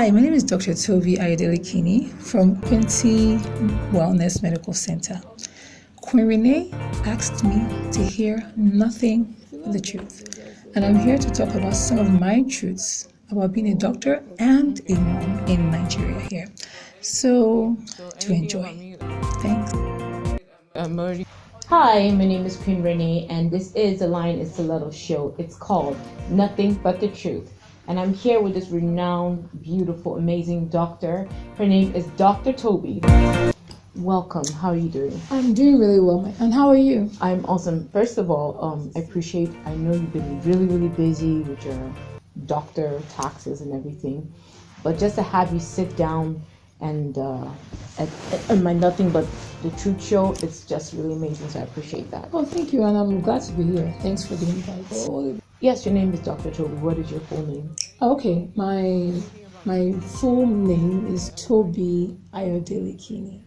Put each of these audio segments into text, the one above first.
Hi, my name is Dr. Tobi Ayodele from Quincy Wellness Medical Center. Queen Renee asked me to hear nothing but the truth, and I'm here to talk about some of my truths about being a doctor and a mom in Nigeria here. So, to enjoy. Thanks. Hi, my name is Queen Renee, and this is the Lyoninstylettoes show. It's called Nothing But the Truth. And I'm here with this renowned, beautiful, amazing doctor. Her name is Dr. Tobi. Welcome. How are you doing? I'm doing really well, and how are you? I'm awesome. First of all, I know you've been really, really busy with your doctor taxes and everything, but just to have you sit down and at my Nothing But the Truth show, it's just really amazing, so I appreciate that. Oh, thank you, and I'm glad to be here. Thanks for the invite. Yes, your name is Dr. Tobi. What is your full name? Okay, my full name is Tobi Ayodele.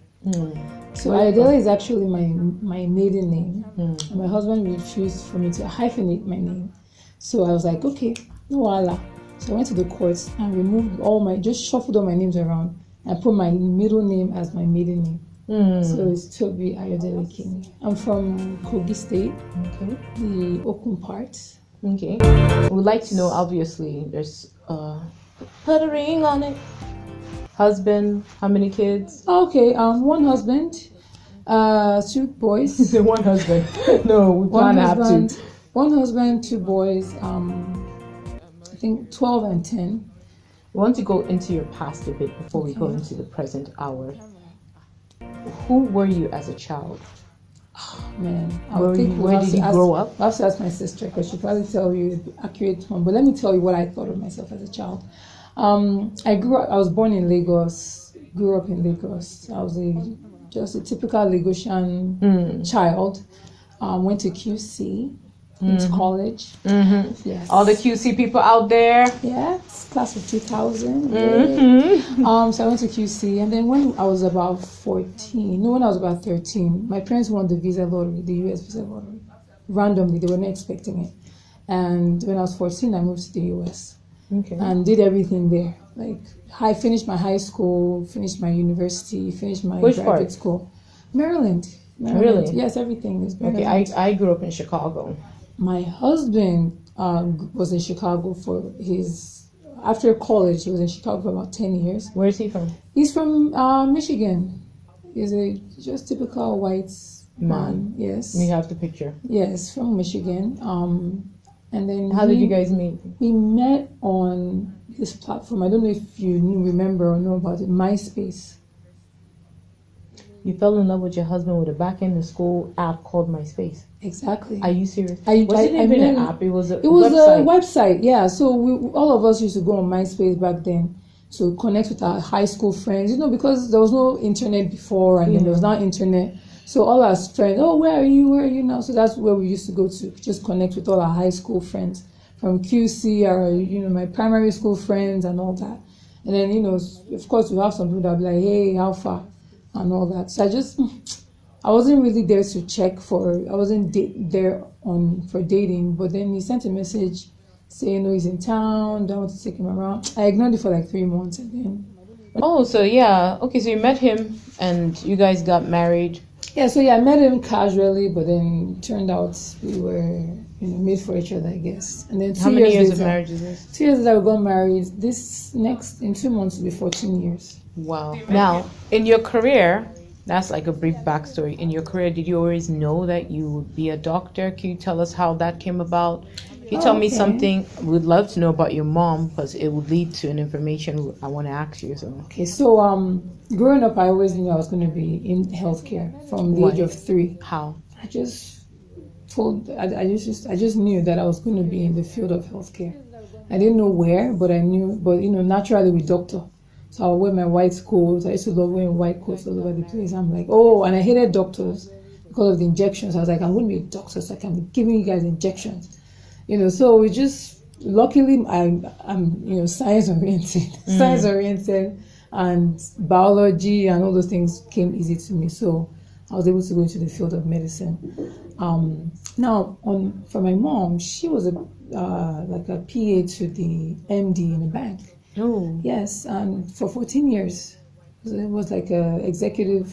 So Ayodele is actually my maiden name. And my husband refused for me to hyphenate my name. So I was like, okay, no wala. So I went to the courts and removed just shuffled all my names around and put my middle name as my maiden name. So it's Tobi Ayodele. I'm from Kogi State, the Okun part. Okay. We'd like to know, obviously, there's put a ring on it. Husband, how many kids? Okay, one husband, 2 boys. One husband. No, we plan to have 2. One husband, 2 boys, I think 12 and 10. We want to go into your past a bit before we go into the present hour. Who were you as a child? Oh, man, where did you grow up? I'll have to ask my sister because she'll probably tell you the accurate one. But let me tell you what I thought of myself as a child. I was born in Lagos, grew up in Lagos. I was just a typical Lagosian child. Went to QC, into college. Yes. All the QC people out there. Yes, class of 2000. So I went to QC, and then when I was about 13, my parents won the visa lottery, the US visa lottery. Randomly, they were not expecting it. And when I was 14, I moved to the US. And did everything there. Like, I finished my high school, finished my university, finished my graduate school. Maryland. Really? Yes, everything is Maryland. Okay, I grew up in Chicago. My husband was in Chicago after college. He was in Chicago for about 10 years. Where is he from? He's from Michigan. He's a just typical white man. Yes. We have the picture. Yes, from Michigan. And then how did you guys meet? We met on this platform. I don't know if you remember or know about it, MySpace. You fell in love with your husband with a back-end-of-school app called MySpace. Exactly. Are you serious? Wasn't even an app. It was a website. Yeah. So all of us used to go on MySpace back then to connect with our high school friends. Because there was no internet before, and then there was not internet. So all our friends, where are you? Where are you now? So that's where we used to go to just connect with all our high school friends from QC, or my primary school friends and all that. And then of course, we have some people that be like, hey, how far, and all that. So I wasn't really there to check I wasn't there for dating. But then he sent a message saying, he's in town, don't want to take him around. I ignored it for like 3 months, and then. So you met him and you guys got married. Yeah, so I met him casually, but then it turned out we were, made for each other, I guess. And then how many years of marriage is this? 2 years later, we got married. In 2 months will be 14 years. Wow. Now, in your career, that's like a brief backstory. In your career, did you always know that you would be a doctor? Can you tell us how that came about? If you tell me something, we'd love to know about your mom, because it would lead to an information I want to ask you. So. Okay, so growing up, I always knew I was going to be in healthcare from the age of 3. How? I just knew that I was going to be in the field of healthcare. I didn't know where, but I knew. But naturally with doctor. So I would wear my white coats. I used to love wearing white coats all over the place. I'm like, and I hated doctors because of the injections. I was like, I'm going to be a doctor so I can be giving you guys injections. So we just, luckily, I'm science oriented, and biology and all those things came easy to me. So I was able to go into the field of medicine. Now, for my mom, she was like a PA to the MD in a bank. Oh. Yes, and for 14 years. It was like a executive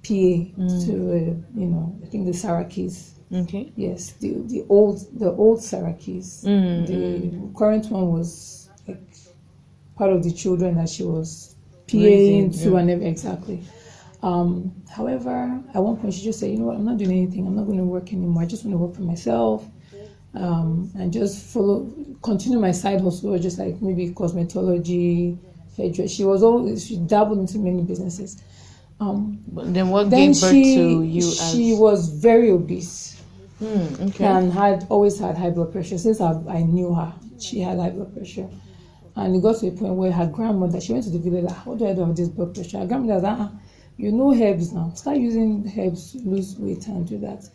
PA to, I think the Sarakees. Okay. Yes, the old Sarakees. The current one was like part of the children that she was PAing to and everything. Exactly. However, at one point she just said, you know what, I'm not doing anything. I'm not going to work anymore. I just want to work for myself. And just continue my side hustle, just like maybe cosmetology, hairdressing. She dabbled into many businesses. But then what gave birth to you? She was very obese. Okay. And had always had high blood pressure. Since I knew her, she had high blood pressure. And it got to a point where her grandmother, she went to the village, like, how do I do with this blood pressure? Her grandmother was like, you know herbs now. Start using herbs to lose weight and do that.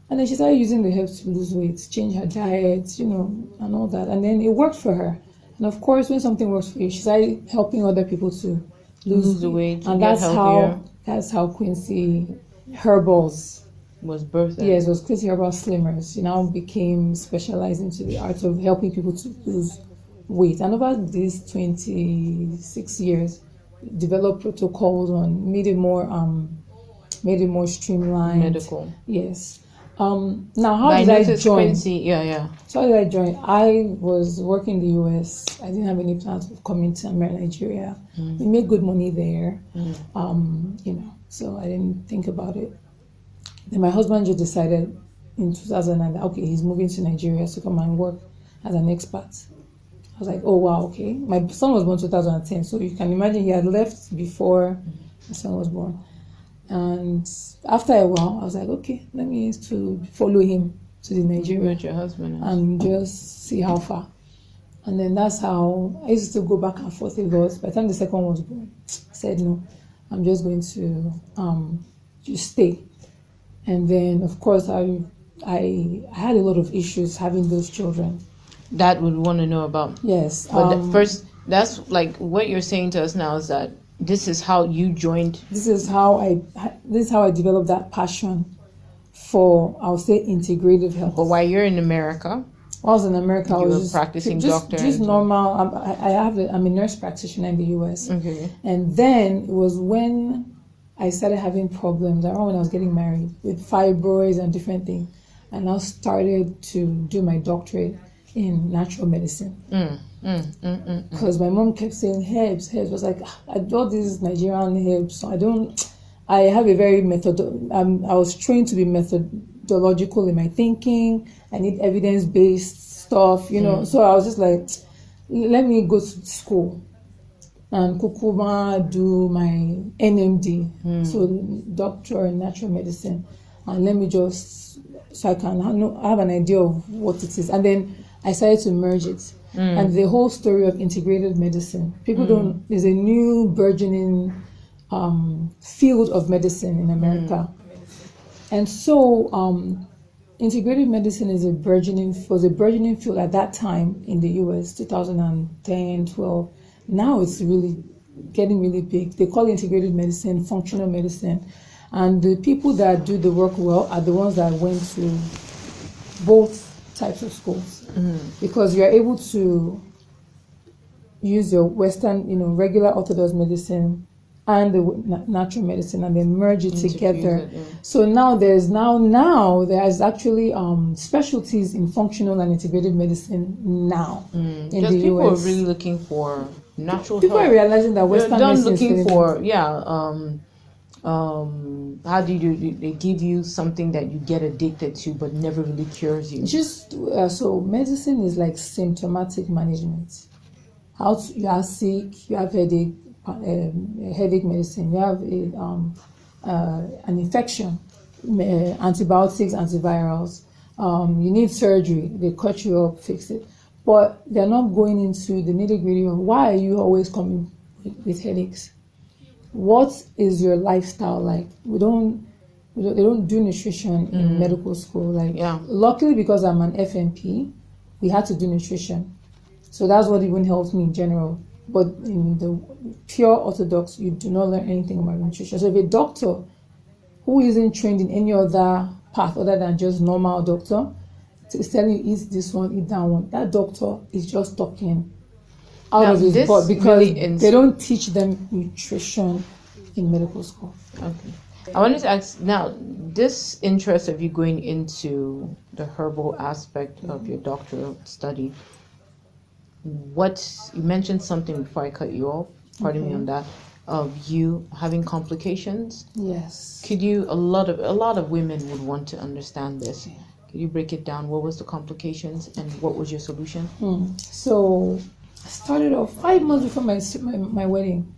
And then she started using the herbs to lose weight, change her diet, and all that. And then it worked for her. And of course, when something works for you, she started helping other people to lose the weight. And that's how Quincy Herbals was birthed. Yes, it was Quincy Herbal Slimmers. She now became specialized into the art of helping people to lose weight. And over these 26 years, developed protocols on made it more streamlined. Medical. Yes. Now, how did I join? Quincy, So how did I join? I was working in the US. I didn't have any plans of coming to Nigeria. We made good money there. So I didn't think about it. Then my husband just decided in 2009 that, okay, he's moving to Nigeria to come and work as an expat. I was like, oh, wow, okay. My son was born 2010, so you can imagine he had left before my son was born. And after a while, I was like, okay, let me to follow him to the Nigeria. With your husband. And just see how far. And then that's how I used to go back and forth a lot. By the time the second one was born, I said, no, I'm just going to just stay. And then, of course, I had a lot of issues having those children. That would want to know about. Yes. But first, that's like what you're saying to us now is that this is how you joined. This is how I developed that passion for, I would say, integrative health. But while you're in America, while I was in America, I was just practicing doctor. Just normal. I'm a nurse practitioner in the US. Okay. And then it was when I started having problems around when I was getting married with fibroids and different things. And I started to do my doctorate in natural medicine. Because my mom kept saying herbs. I was like, I do all these Nigerian herbs, so I have a very I was trained to be methodological in my thinking. I need evidence-based stuff, So I was just like, let me go to school and Kukuma do my NMD, so doctor in natural medicine, and let me so I can have an idea of what it is. And then I started to merge it. And the whole story of integrative medicine. People there's a new burgeoning field of medicine in America. And so integrative medicine was a burgeoning field at that time in the US, 2010, 12. Now it's really getting really big. They call it integrative medicine, functional medicine. And the people that do the work well are the ones that went to both types of schools. Because you're able to use your Western, regular orthodox medicine and the natural medicine and then merge it together. So now there's actually specialties in functional and integrative medicon now in the US. People are really looking for natural people health. Are realizing that Western medicine is looking for how do they give you something that you get addicted to but never really cures you? So medicine is like symptomatic management. You are sick, you have headache medicine, you have an infection, antibiotics, antivirals, you need surgery, they cut you up, fix it. But they're not going into the nitty-gritty of why are you always coming with headaches? What is your lifestyle like? They don't do nutrition in medical school. Luckily, because I'm an FNP, we had to do nutrition. So that's what even helped me in general. But in the pure orthodox, you do not learn anything about nutrition. So if a doctor who isn't trained in any other path other than just normal doctor is telling you eat this one, eat that one, that doctor is just talking out Now, of his this butt because really they don't teach them nutrition in medical school. Okay. I wanted to ask now, this interest of you going into the herbal aspect of your doctoral study, you mentioned something before I cut you off, pardon me on that, of you having complications. Yes. Could you, a lot of women would want to understand this. Could you break it down? What was the complications and what was your solution? So I started off 5 months before my wedding.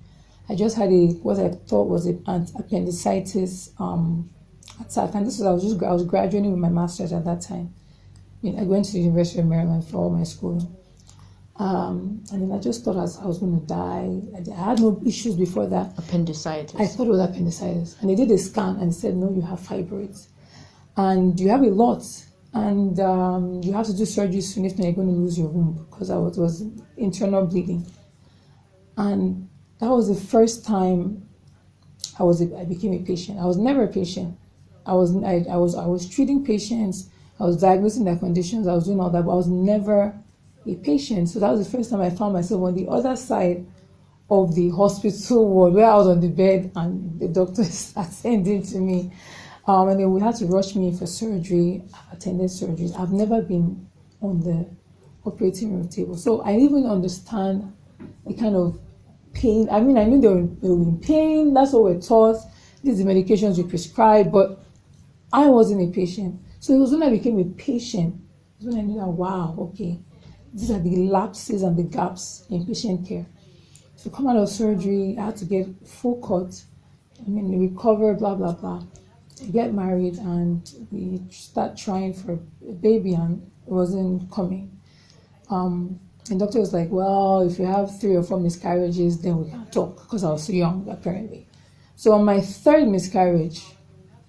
I just had what I thought was an appendicitis attack, and I was graduating with my master's at that time. I went to the University of Maryland for all my schooling, and then I just thought I was going to die. I had no issues before that. Appendicitis. I thought it was appendicitis, and they did a scan and said, no, you have fibroids, and you have a lot, and you have to do surgery soon if not you're going to lose your womb, because I was internal bleeding, and that was the first time I became a patient. I was never a patient. I was treating patients. I was diagnosing their conditions. I was doing all that, but I was never a patient. So that was the first time I found myself on the other side of the hospital ward, where I was on the bed and the doctors attending to me. And then we had to rush me in for surgery. I've attended surgeries. I've never been on the operating room table. So I even understand the kind of pain. I mean, I knew they were in pain. That's what we're taught. These are the medications we prescribe, but I wasn't a patient. So it was when I became a patient, when I knew that, wow, okay, these are the lapses and the gaps in patient care. So come out of surgery, I had to get full cut. I mean, recover, blah, blah, blah. I get married and we start trying for a baby and it wasn't coming. And doctor was like, well, if you have 3 or 4 miscarriages, then we can talk, because I was so young, apparently. So on my 3rd miscarriage.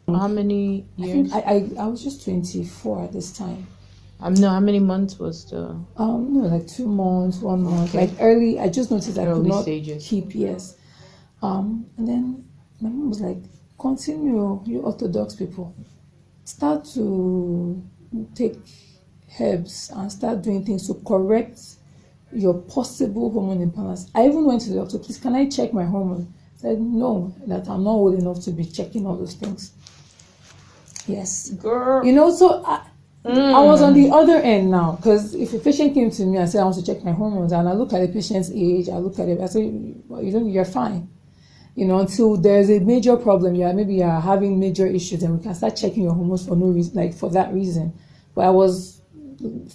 How many years? I was just 24 at this time. No, how many months was the... No, like 2 months, 1 month. Okay. Like early, I just noticed I could not stages. keep, yes. And then my mom was like, continue, you orthodox people. Start to take herbs and start doing things to correct your possible hormone imbalance. I even went to the doctor, please, can I check my hormone? I said, no, that I'm not old enough to be checking all those things. Yes. Girl. So I was on the other end now, because if a patient came to me and said, I want to check my hormones, and I look at the patient's age, I look at it, I say, well, you're fine. Until there's a major problem, maybe you're having major issues, and we can start checking your hormones for no reason, like for that reason. But I was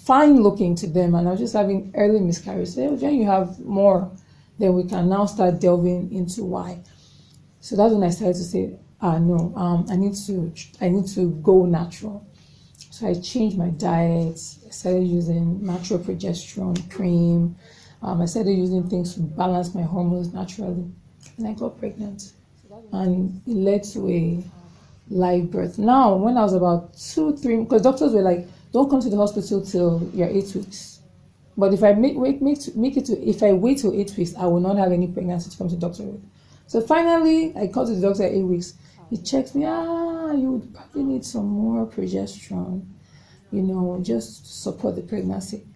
fine looking to them, and I was just having early miscarriage. So when you have more, then we can now start delving into why. So that's when I started to say, no, I need to go natural. So I changed my diet. I started using natural progesterone cream. I started using things to balance my hormones naturally, and I got pregnant, and it led to a live birth. Now, when I was about 2-3, because doctors were like, don't come to the hospital till you're 8 weeks. But if I if I wait till 8 weeks, I will not have any pregnancy to come to the doctor with. So finally, I called to the doctor at 8 weeks. He checks me. You would probably need some more progesterone, just to support the pregnancy.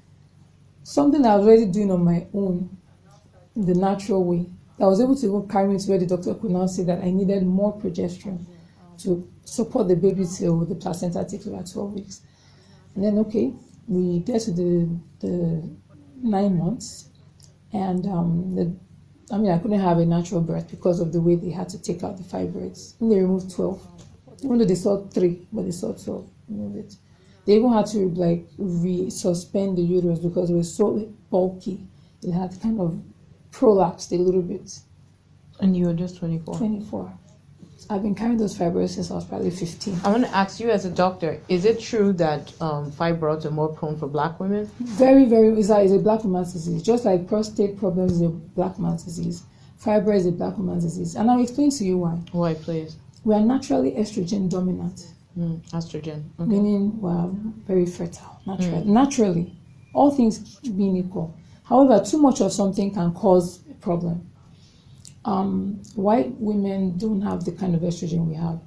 Something I was already doing on my own, in the natural way. I was able to even carry me to where the doctor could now say that I needed more progesterone to support the baby till the placenta takes about 12 weeks. And then, okay, we get to the 9 months, and I couldn't have a natural birth because of the way they had to take out the fibroids. And they removed 12. Even though they saw 3, but they saw 12. Remove it. They even had to resuspend the uterus because it was so bulky. It had kind of prolapsed a little bit. And you were just 24? 24. I've been carrying those fibroids since I was probably 15. I want to ask you, as a doctor, is it true that fibroids are more prone for Black women? Very, very. It's a Black woman's disease. Just like prostate problems is a Black man's disease, fibroid is a Black woman's disease. And I'll explain to you why. Why, please? We are naturally estrogen dominant. Estrogen. Okay. Meaning we are very fertile, naturally. All things being equal. However, too much of something can cause a problem. White women don't have the kind of estrogen we have.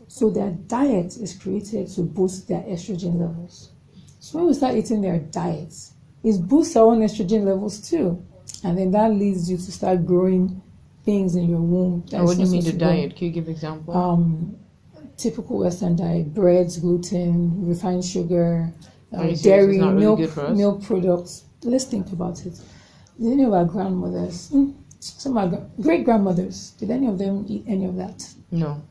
So their diet is created to boost their estrogen levels. So when we start eating their diets, it boosts our own estrogen levels too. and then that leads you to start growing things in your womb. And what do you mean the diet? Can you give example? Typical Western diet: breads, gluten, refined sugar, dairy, milk products. Let's think about it. Did any of our grandmothers, some of our great grandmothers, did any of them eat any of that? No.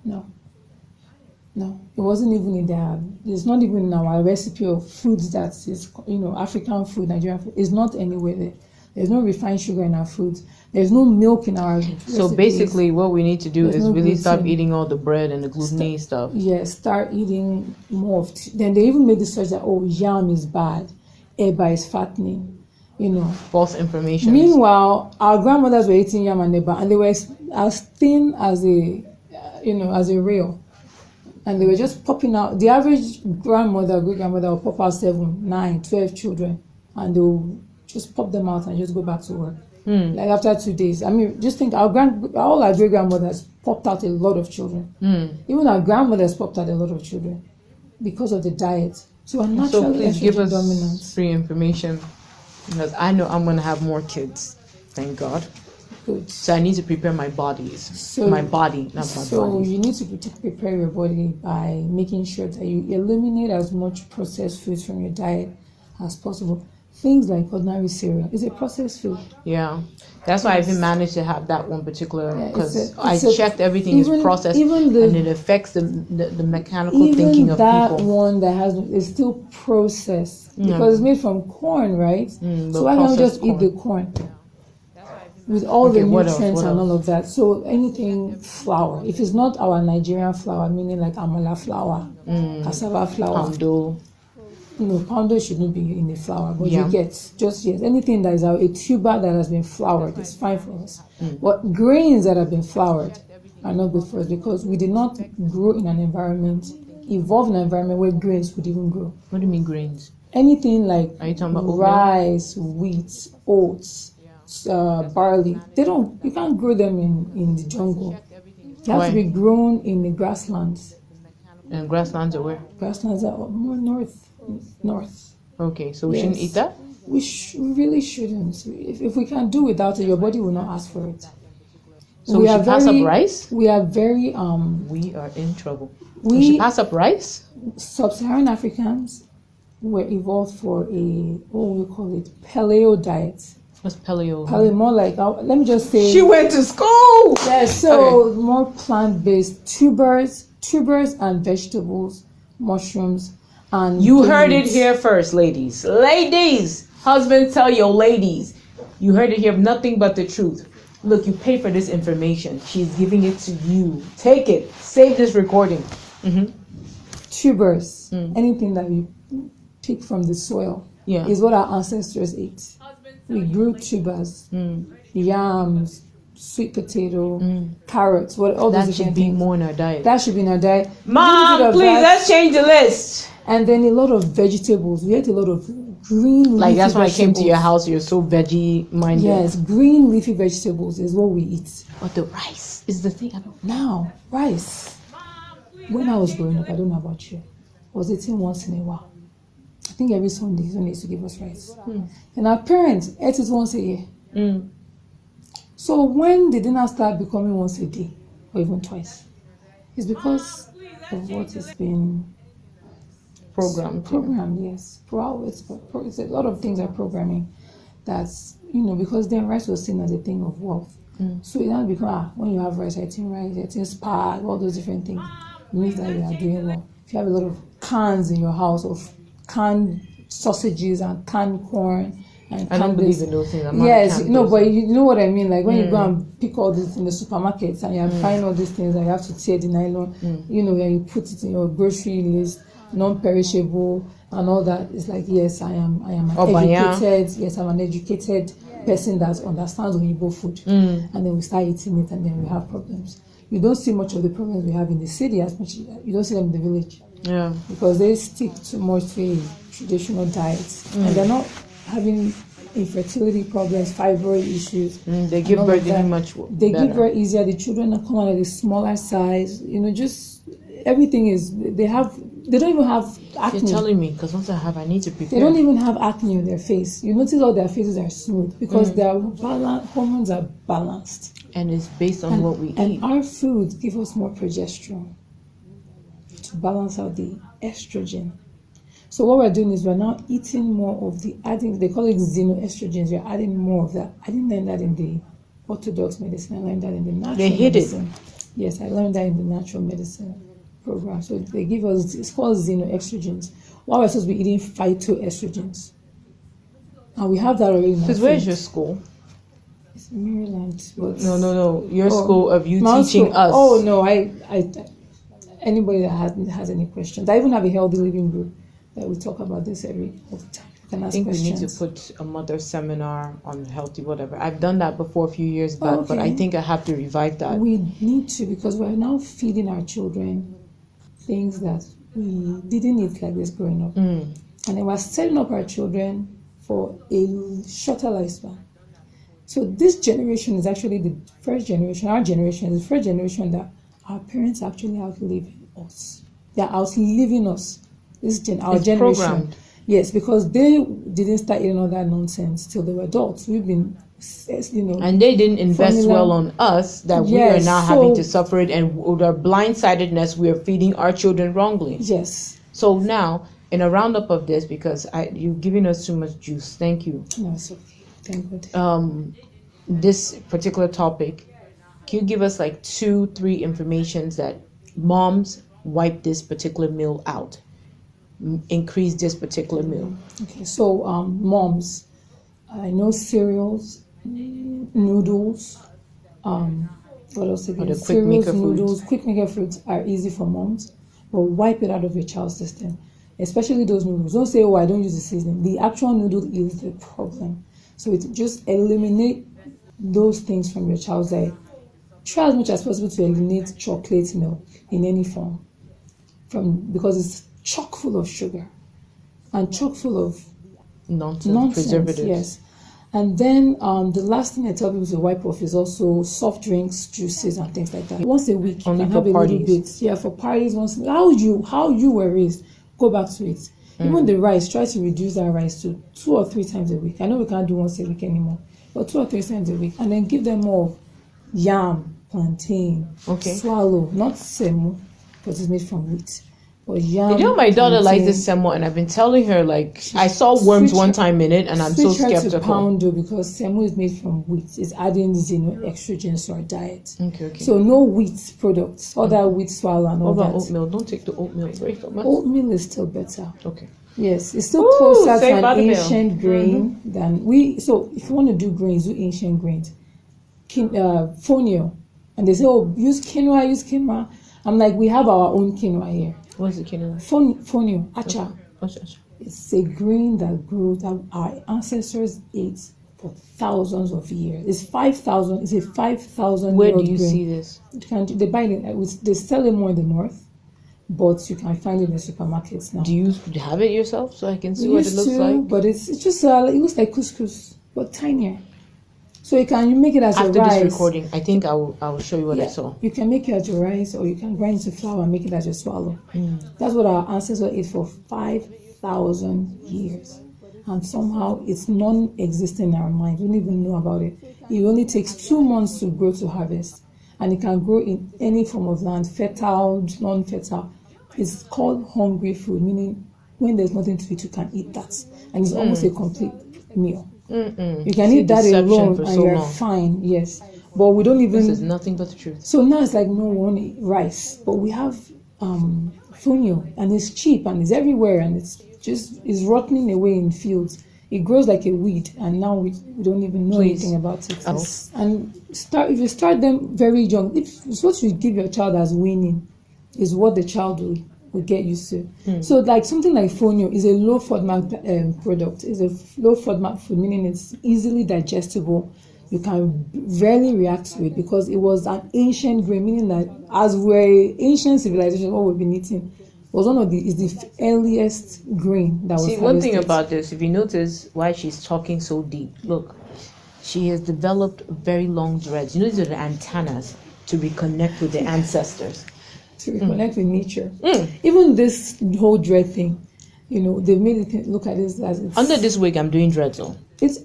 It wasn't even in their. It's not even in our recipe of foods that is, African food, Nigerian food. It's not anywhere there. There's no refined sugar in our foods. There's no milk in our recipes. So basically, what we need to do is really stop eating all the bread and the gluten-y stuff. Yes, start eating more of. Then they even made the search that yam is bad, eba is fattening. False information. Meanwhile, our grandmothers were eating yam and eba, and they were as thin as as a rail, and they were just popping out. The average grandmother, great grandmother, will pop out 7, 9, 12 children, and they will just pop them out and just go back to work. Like after 2 days. I mean, just think all our great grandmothers popped out a lot of children. Even our grandmothers popped out a lot of children because of the diet. So please give us dominant. Free information, because I know I'm gonna have more kids. Thank God. Good. So I need to prepare my bodies. My body, not my body. So you need to prepare your body by making sure that you eliminate as much processed foods from your diet as possible. Things like ordinary cereal is a processed food. Yeah, that's why I even managed to have that one particular, because I checked everything is processed, and it affects the mechanical thinking of people. Even that one that is still processed because it's made from corn, right? So why don't we just eat the corn? With all the nutrients and all of that. So anything flour, if it's not our Nigerian flour, meaning like amala flour, cassava flour, poundo shouldn't be in the flour, but you get anything that is a tuber that has been floured is fine for us. But grains that have been floured are not good for us, because we did not grow in an environment, evolve in an environment where grains could even grow. What do you mean grains? Anything like are you talking about rice, wheat, oats, barley. You can't grow them in the jungle. They have to be grown in the grasslands. And grasslands are where? Grasslands are more north. Okay, so we shouldn't eat that? We really shouldn't. If we can do without it, your body will not ask for it. So we should pass up rice? We are very... we are in trouble. We should pass up rice? Sub-Saharan Africans were evolved for paleo diet. What's paleo? Paleo, more like, let me just say... She went to school! Yeah, so more plant-based tubers and vegetables, mushrooms, and... You heard it here first, ladies. Ladies! Husbands, tell your ladies. You heard it here, nothing but the truth. Look, you pay for this information. She's giving it to you. Take it. Save this recording. Tubers, anything that you pick from the soil, is what our ancestors ate. We grew tubers, yams, sweet potato, carrots, all those different things. That should be more in our diet. That should be in our diet. Mom, please, let's change the list. And then a lot of vegetables. We ate a lot of green leafy like that's when vegetables. I came to your house, you're so veggie minded. Yes, green leafy vegetables is what we eat. But the rice is the thing. Now, rice. When I was growing up, I don't know about you, I was eating once in a while. I think every Sunday used to give us rice. And our parents ate it once a year. So when the dinner started becoming once a day, or even twice, it's because of what has been programmed, yes. It's a lot of things are programming. That's, because then rice was seen as a thing of wealth. So it now becomes, when you have rice, you're eating spag, all those different things. It means that you are doing well. If you have a lot of cans in your house of canned sausages and canned corn and I don't believe in those things. But you know what I mean. Like when you go and pick all this in the supermarkets and you're buying all these things and you have to tear the nylon, and you put it in your grocery list, non-perishable and all that. It's like, yes, I am educated. Yes, I'm an educated person that understands Oyibo food. And then we start eating it and then we have problems. You don't see much of the problems we have in the city as much. You don't see them in the village. Yeah. Because they stick too much to a traditional diet. And they're not having infertility problems, fibroid issues. They give birth much better. They give birth easier. The children are coming at a smaller size. Just everything is. They have They don't even have acne. You're telling me, because once I need to prepare. They don't even have acne on their face. You notice all their faces are smooth because their hormones are balanced. And it's based on what we eat. And our foods give us more progesterone to balance out the estrogen. So what we're doing is we're now eating more of they call it xenoestrogens. We're adding more of that. I didn't learn that in the orthodox medicine. I learned that in the natural medicine. Yes, I learned that in the natural medicine program. So they give us, it's called xenoestrogens. While we're supposed to be eating phytoestrogens. And we have that already. Because where's your school? It's Maryland. But No. Your school of you teaching us. Oh no, I anybody that has any questions. I even have a healthy living group that we talk about this all the time. I think we need to put a mother seminar on healthy whatever. I've done that before a few years back, but I think I have to revive that. We need to, because we're now feeding our children things that we didn't eat like this growing up. And then we're setting up our children for a shorter lifespan. So this generation is actually the first generation. Our generation is the first generation that our parents actually outlive us. They're outliving us. Our generation. Programmed. Yes, because they didn't start eating all that nonsense till they were adults. We've been, and they didn't invest well on us that we are now having to suffer it, and with our blindsidedness, we are feeding our children wrongly. Yes. So now, in a roundup of this, because you're giving us too much juice. Thank you. No, it's okay. Thank God. This particular topic, can you give us like 2-3 informations that moms wipe this particular meal out? Increase this particular meal. Okay, so moms, I know cereals, noodles, what else again? Cereals, noodles, quick maker foods are easy for moms, but wipe it out of your child's system, especially those noodles. Don't say, oh, I don't use the seasoning. The actual noodle is the problem. So it just eliminate those things from your child's diet. Try as much as possible to eliminate chocolate milk in any form, because it's chock full of sugar and chock full of nonsense, preservatives. Yes. And then the last thing I tell people to wipe off is also soft drinks, juices, and things like that. Once a week, you can have a little bit. Yeah, for parties. How you were raised, go back to it. Even the rice, try to reduce that rice to 2 or 3 times a week. I know we can't do once a week anymore, but 2 or 3 times a week, and then give them more yam, plantain, swallow, not semo, because it's made from wheat. My daughter likes this semo, and I've been telling her, like, I saw worms one time in it, and I'm so skeptical. To poundo, because semo is made from wheat. It's adding xenoestrogens to our diet. Okay. So no wheat products, other wheat swallow and all that. What about oatmeal? Don't take the oatmeal away from us. Oatmeal is still better. Okay. Yes, it's still closer to an ancient grain than we. So if you want to do grains, do ancient grains. Fonio, and they say, oh, use quinoa. I'm like, we have our own quinoa here. What's the quinoa? Fonio, acha. It's a grain that grew that our ancestors ate for thousands of years. It's 5,000. It's a 5,000. Where do you see this? They buy it. They sell it more in the north, but you can find it in the supermarkets now. Do you have it yourself so I can see what it looks like? But it's just it looks like couscous, but tinier. So you make it as a rice. After this recording, I think I will show you what I saw. You can make it as your rice, or you can grind it to flour and make it as your swallow. That's what our ancestors ate for 5,000 years. And somehow it's non-existent in our mind. We don't even know about it. It only takes 2 months to grow to harvest. And it can grow in any form of land, fertile, non-fertile. It's called hungry food, meaning when there's nothing to eat, you can eat that. And it's almost a complete meal. You can eat that alone and you're fine, yes. But we don't even... This is nothing but the truth. So now it's like, no, we want to eat rice. But we have fonio, and it's cheap, and it's everywhere, and it's rotting away in fields. It grows like a weed, and now we don't even know anything about it. And if you start them very young, it's what you give your child as weaning is what the child will get used to. So like something like fonio is a low FODMAP product. It's a low FODMAP food, meaning it's easily digestible. You can rarely react to it because it was an ancient grain, meaning that as we're ancient civilization, what we've been eating was is the earliest grain that was harvested. One thing about this, if you notice why she's talking so deep, look, she has developed very long dreads. You know, these are the antennas to reconnect with the ancestors. to reconnect with nature. Even this whole dread thing, they've made it look at this as it's, under this wig I'm doing dreads on.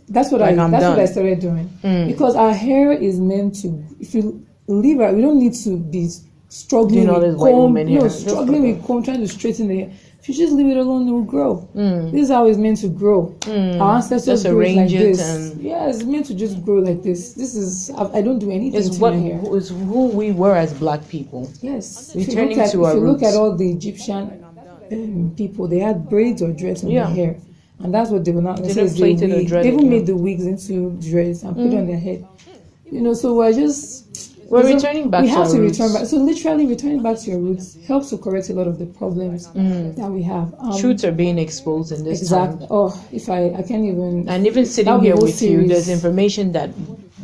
That's what I started doing. Because our hair is meant to, if you leave it, we don't need to be struggling with comb, struggling with comb, trying to straighten the hair. If you just leave it alone, it will grow. This is how it's meant to grow. Our ancestors grew like this. Yeah, it's meant to just grow like this. This is, I don't do anything to my hair. It's who we were as black people. Yes. Returning to our roots. If you look at all the Egyptian people, they had braids or dreads on their hair. And that's what they were not. They even made the wigs into dreads and put on their head. So we're returning back to our roots. We have to return back. So literally returning back to your roots helps to correct a lot of the problems that we have. Truths are being exposed in this time. Oh, if I can't even. And even sitting here with you, there's information that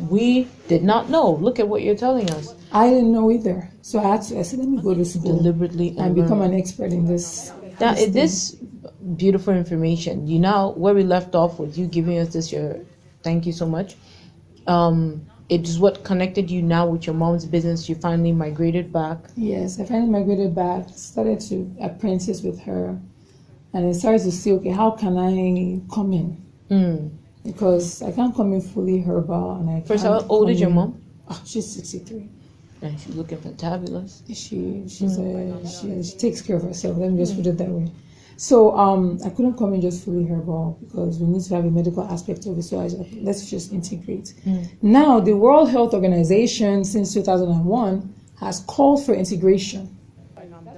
we did not know. Look at what you're telling us. I didn't know either. So I said, let me go to school. Deliberately. And become an expert in this. This beautiful information. Where we left off with you giving us this, thank you so much. It is what connected you now with your mom's business. You finally migrated back. Yes, I finally migrated back. Started to apprentice with her, and I started to see, okay, how can I come in? Because I can't come in fully herbal, and I. First, how old is your mom? Oh, she's 63. And she's looking fantabulous. She takes care of herself. Let me just put it that way. So I couldn't come in just fully herbal because we need to have a medical aspect of it. So let's just integrate. Now, the World Health Organization since 2001 has called for integration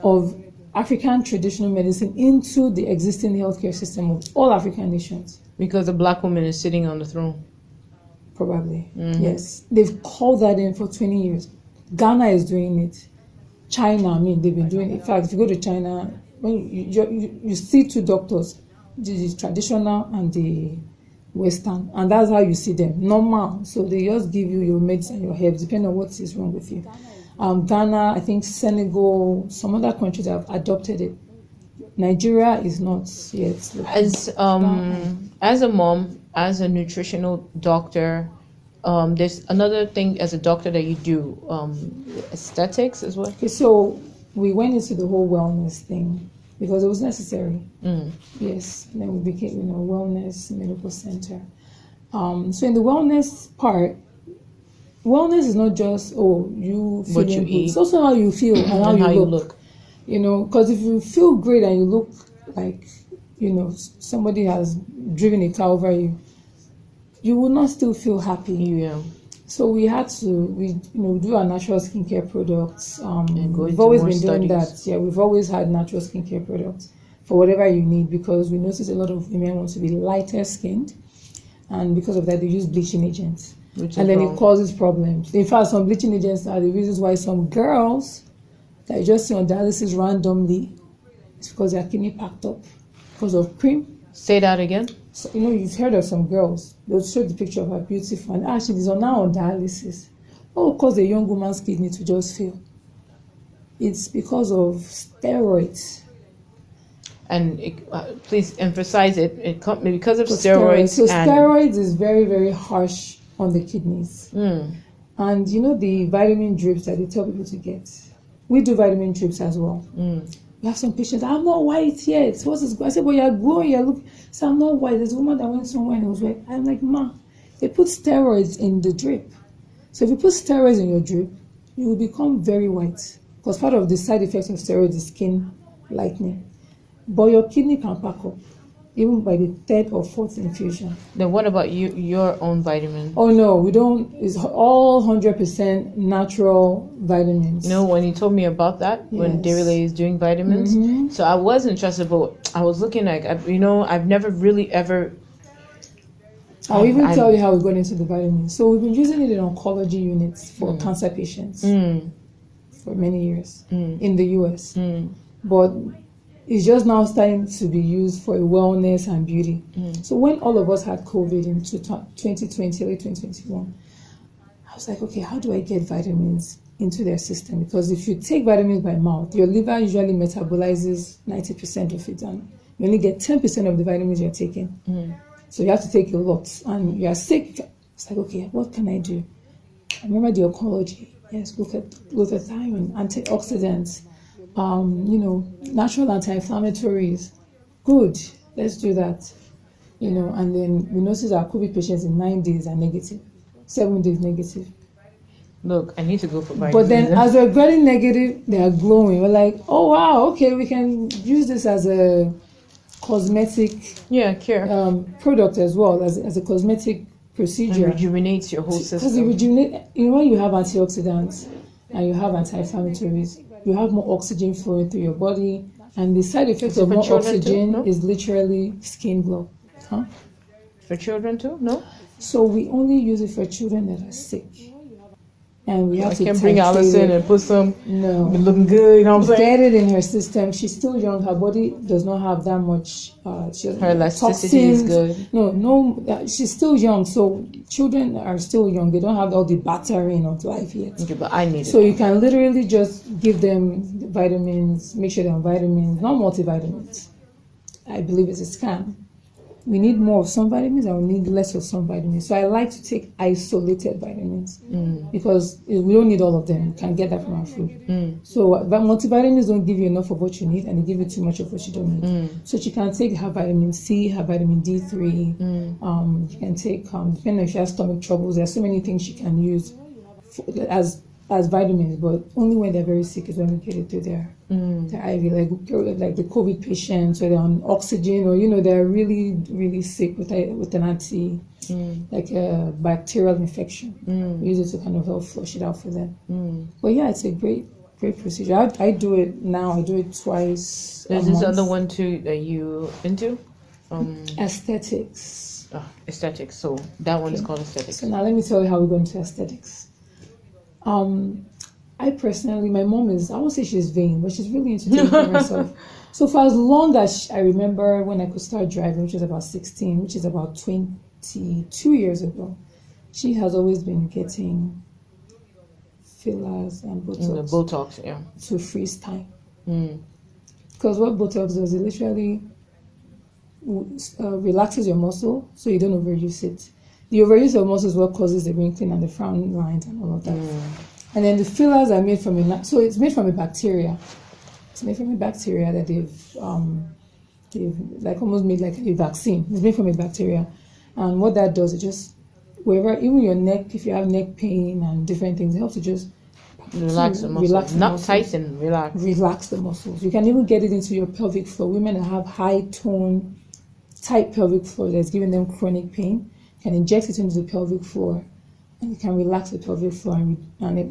of African traditional medicine into the existing healthcare system of all African nations. Because a black woman is sitting on the throne. Probably, yes. They've called that in for 20 years. Ghana is doing it. China, they've been doing it. In fact, if you go to China, when you see two doctors, the traditional and the Western, and that's how you see them, normal. So they just give you your meds and your herbs, depending on what is wrong with you. Ghana, I think Senegal, some other countries have adopted it. Nigeria is not yet. As a mom, as a nutritional doctor, there's another thing as a doctor that you do, aesthetics as well. Okay, so we went into the whole wellness thing because it was necessary. Yes, and then we became, wellness medical center. So in the wellness part, wellness is not just you feeling good. It's also how you feel and how you look. Because if you feel great and you look like somebody has driven a car over you, you will not still feel happy. Yeah. So we had to do our natural skincare products. We've always been doing that. Yeah, we've always had natural skincare products for whatever you need because we notice a lot of women want to be lighter skinned, and because of that they use bleaching agents, and then it causes problems. In fact, some bleaching agents are the reasons why some girls that you just see on dialysis randomly, it's because their kidney packed up because of cream. Say that again. So, you've heard of some girls, they'll show the picture of her beautiful, and actually she's now on dialysis. What will cause a young woman's kidney to just fail? It's because of steroids. And please emphasize it. Because of steroids. So steroids is very, very harsh on the kidneys. And the vitamin drips that they tell people to get. We do vitamin drips as well. We have some patients, I'm not white yet. What's this? I said, but you're growing, you're looking. So I'm not white. There's a woman that went somewhere and it was white. I'm like, ma, they put steroids in the drip. So if you put steroids in your drip, you will become very white. Because part of the side effects of steroids is skin lightening. But your kidney can pack up, even by the third or fourth infusion. Then what about your own vitamins? Oh no, we don't. It's all 100% natural vitamins. When you told me about that, when Dietary is doing vitamins, so I was interested, but I was looking like, I've never really ever. I'll even tell you how we got into the vitamins. So we've been using it in oncology units for cancer patients for many years in the US. But it's just now starting to be used for wellness and beauty. So when all of us had COVID in 2020, early 2021, I was like, okay, how do I get vitamins into their system? Because if you take vitamins by mouth, your liver usually metabolizes 90% of it, and you only get 10% of the vitamins you're taking. So you have to take a lot, and you're sick. It's like, okay, what can I do? I remember the oncology. Yes, look at glutathione, antioxidants. natural anti-inflammatories. Good, let's do that. And then we notice our COVID patients in 9 days are negative, 7 days negative. Look, I need to go for vitamins. But then as we're getting negative, they are glowing. We're like, oh wow, okay, we can use this as a cosmetic cure product as well, as a cosmetic procedure. It rejuvenates your whole system. Because it rejuvenates, when you have antioxidants and you have anti-inflammatories, you have more oxygen flowing through your body, and the side effect of more oxygen is literally skin glow. Huh? For children too? No? So we only use it for children that are sick. And we have to can't bring Allison and put some looking good, you know what I'm saying? Get it in her system. She's still young. Her body does not have that much her elasticity is good. No, she's still young. So children are still young. They don't have all the battering of life yet. Okay, but I need it. So you can literally just give them vitamins, make sure they're on vitamins, not multivitamins. I believe it's a scam. We need more of some vitamins and we need less of some vitamins. So I like to take isolated vitamins because we don't need all of them. We can get that from our food. So multivitamins don't give you enough of what you need and they give you too much of what you don't need. So she can take her vitamin C, her vitamin D3. You can take, depending if she has stomach troubles, there are so many things she can use as vitamins, but only when they're very sick is when we get it through their IV, like the COVID patients, or they're on oxygen, or they're really, really sick with an like a bacterial infection. We use it to kind of help flush it out for them. But yeah, it's a great procedure. I do it now. I do it twice. There's this other one too that you into? Aesthetics. Aesthetics. So that one is called aesthetics. So now let me tell you how we go into aesthetics. I personally, my mom I won't say she's vain, but she's really into taking care of herself. So for as long as I remember when I could start driving, which was about 16, which is about 22 years ago, she has always been getting fillers and Botox. To freeze time. Because what Botox does, it literally relaxes your muscle so you don't overuse it. The overuse of muscle is what causes the wrinkling and the frown lines and all of that. And then the fillers are made from so it's made from a bacteria. It's made from a bacteria that they've like almost made like a vaccine. It's made from a bacteria, and what that does, it just wherever, even your neck, if you have neck pain and different things, it helps to just relax the muscles. Not tighten, relax. Relax the muscles. You can even get it into your pelvic floor. Women that have high tone, tight pelvic floor that's giving them chronic pain, can inject it into the pelvic floor, and you can relax the pelvic floor.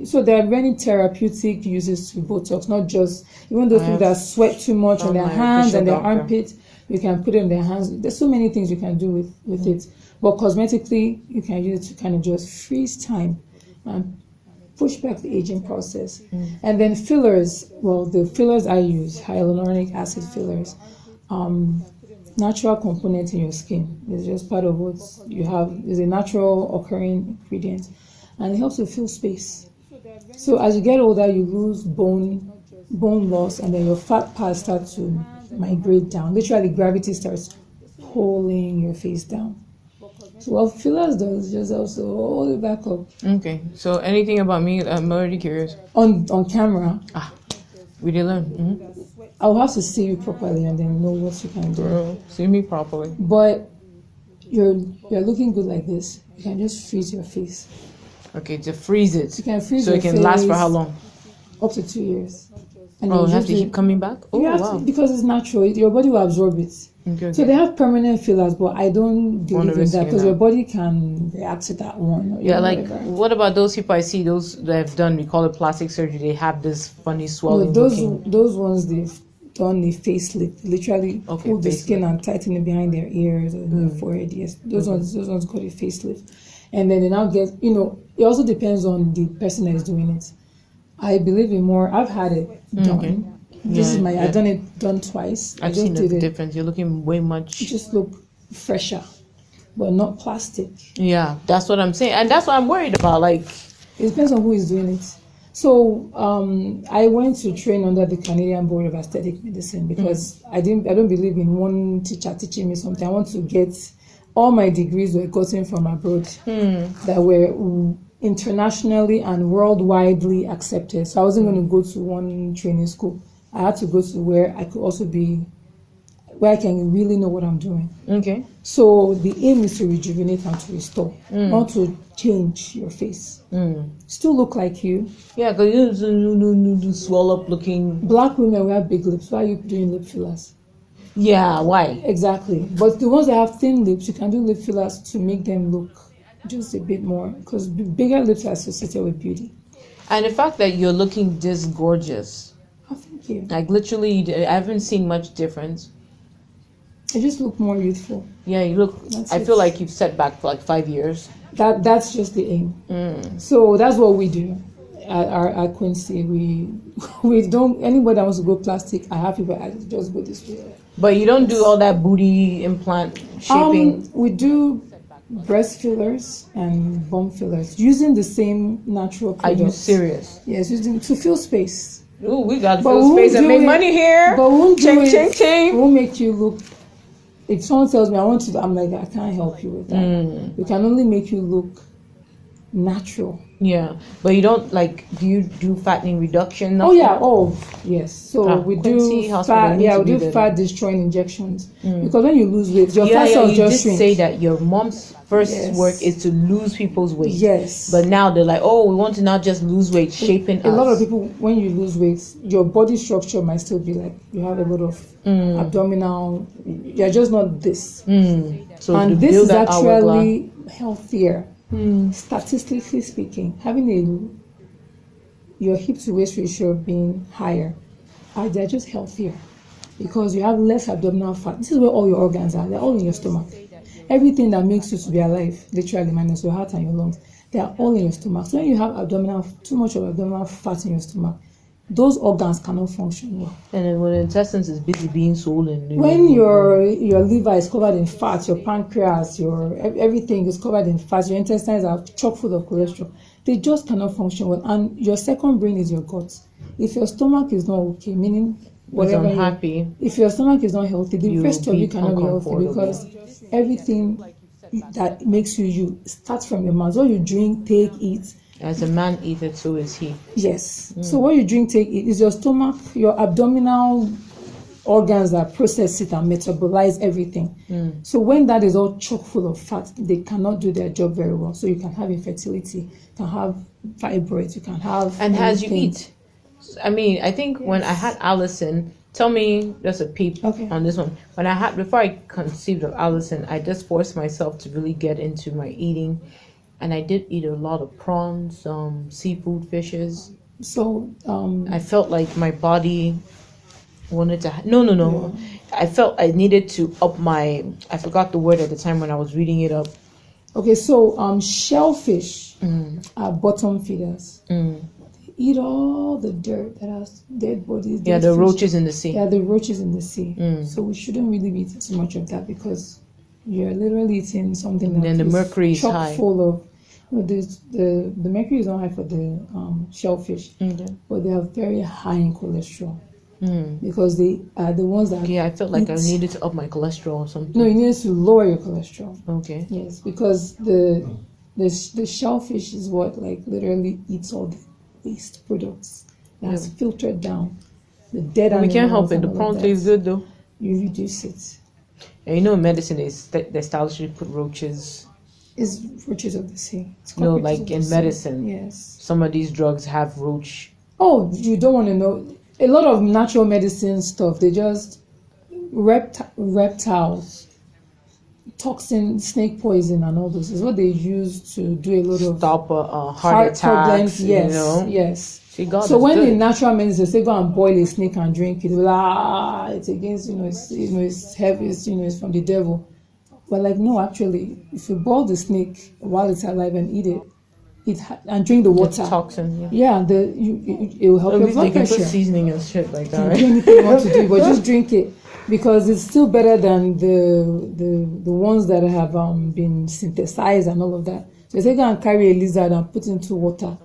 So there are many therapeutic uses to Botox, not just, even those people that sweat too much on their hands and their armpits, you can put it on their hands. There's so many things you can do with it. But cosmetically, you can use it to kind of just freeze time and push back the aging process. And then fillers, the fillers I use, hyaluronic acid fillers, natural component in your skin. It's just part of what you have. It's a natural occurring ingredient, and it helps to fill space. So as you get older, you lose bone loss, and then your fat parts start to migrate down. Literally, gravity starts pulling your face down. So what fillers does is just also hold it back up. Okay. So anything about me? I'm already curious. On camera. We did learn. I'll have to see you properly and then know what you can do. Girl, see me properly. But you're looking good like this. You can just freeze your face. Okay, to freeze it. You can freeze so your it can face last for how long? Up to 2 years. And you have to keep coming back? Oh, wow. Because it's natural. Your body will absorb it. Okay. So they have permanent fillers, but I don't believe in that because your body can react to that one. What about those people I see, those that have done, we call it plastic surgery, they have this funny swelling those ones, they've done the facelift, literally pull the skin and tighten it behind their ears or their forehead. Yes, those ones called a facelift. And then they now get, it also depends on the person that is doing it. I believe in more, I've had it done. Okay. I've done it twice. I've seen the difference. You're looking way much. You just look fresher, but not plastic. Yeah, that's what I'm saying, and that's what I'm worried about. Like, it depends on who is doing it. So I went to train under the Canadian Board of Aesthetic Medicine because I don't believe in one teacher teaching me something. I want to get all my degrees were gotten from abroad that were internationally and worldwidely accepted. So I wasn't going to go to one training school I had to go to where I could also be, where I can really know what I'm doing. Okay. So the aim is to rejuvenate and to restore, not to change your face. Still look like you. Yeah, because you swell up looking. Black women, we have big lips. Why are you doing lip fillers? Yeah, why? Exactly. But the ones that have thin lips, you can do lip fillers to make them look just a bit more, because bigger lips are associated with beauty. And the fact that you're looking this gorgeous, Oh, thank you. like literally, I haven't seen much difference. I just look more youthful. Yeah, you look. That's I it. feel like you've set back for like 5 years. That's just the aim. So that's what we do at Quincy. We don't, anybody that wants to go plastic, I have people, I just go this way. But you don't do all that booty implant shaping. We do breast fillers and bum fillers using the same natural Are products. you serious? Yes, using to fill space. Ooh, we got to But fill we space won't and do make it- money here. But we won't do Ching, it. ching, It ching. won't make you look. If someone tells me I want to, I'm like, I can't help you with that. We can only make you look natural. Yeah, but you don't like. Do you do fattening reduction? Oh yeah, yes. So we Quincy do Hospital fat. needs Yeah, to we be do there. fat destroying injections because when you lose weight, your Yeah, fat yeah. cells You just did shrink. say that your mom's first Yes. work is to lose people's weight. Yes. But now they're like, oh, we want to not just lose weight, shaping A lot of us. people, when you lose weight, your body structure might still be like you have a lot of abdominal. You're just not this, So to and this build is that hourglass. actually healthier. Statistically speaking, having your hip to waist ratio being higher, they're just healthier because you have less abdominal fat. This is where all your organs are. They're all in your stomach. Everything that makes you to be alive, literally minus your heart and your lungs, they are all in your stomach. So when you have too much of abdominal fat in your stomach, those organs cannot function well. And then when the intestines is busy being swollen. When your liver is covered in fat, your pancreas, everything is covered in fat, your intestines are chock full of cholesterol, they just cannot function well. And your second brain is your gut. If your stomach is not okay, meaning whatever, unhappy, if your stomach is not healthy, the you'll rest of be you cannot be healthy uncomfortable. because everything that makes you starts from your mouth. What you drink, take, eat. As a man eateth, so is he. Yes. So what you drink, take, eat is your stomach, your abdominal organs that process it and metabolize everything. So when that is all chock full of fat, they cannot do their job very well. So you can have infertility, you can have fibroids, you can have. And as you anything. eat, I mean, I think when I had Allison, tell me just a peep on this one. Before I conceived of Allison, I just forced myself to really get into my eating, and I did eat a lot of prawns, seafood, fishes. So I felt like my body wanted to. No. Yeah. I felt I needed to up my. I forgot the word at the time when I was reading it up. Okay, so shellfish are bottom feeders. They eat all the dirt that has dead bodies. Yeah, dead the fish. roaches in the sea. Yeah, the roaches in the sea. So we shouldn't really be eating too much of that because you're literally eating something that then the is mercury is chock high. full of. The mercury is not high for the shellfish, but they are very high in cholesterol because they are the ones that. Yeah, I felt like I eat- needed to up my cholesterol or something. No, you need to lower your cholesterol. Okay. Yes, because the shellfish is what like literally eats all the waste products that's filtered down. The dead We can't help animals it. and The all of prawn that. tastes good though. You reduce it. And you know, in medicine they stylishly put roaches. It's roaches of the sea. It's No, called roaches like of the in sea. medicine. Yes. Some of these drugs have roach. Oh, you don't want to know. A lot of natural medicine stuff, they just reptiles, toxin, snake poison, and all those is what they use to do a lot of Stop heart attacks. problems. Yes, You know? yes. See, God So is when good. in natural medicine they say go and boil a snake and drink it, they're like, it's against it's heavy, it's from the devil. But like no, actually, if you boil the snake while it's alive and eat it, and drink the water. The toxin. Yeah. Yeah, it will help At your least they blood can put pressure. seasoning and shit like that. You Right? do anything you want to do, but just drink it because it's still better than the ones that have been synthesized and all of that. So they go and carry a lizard and put into water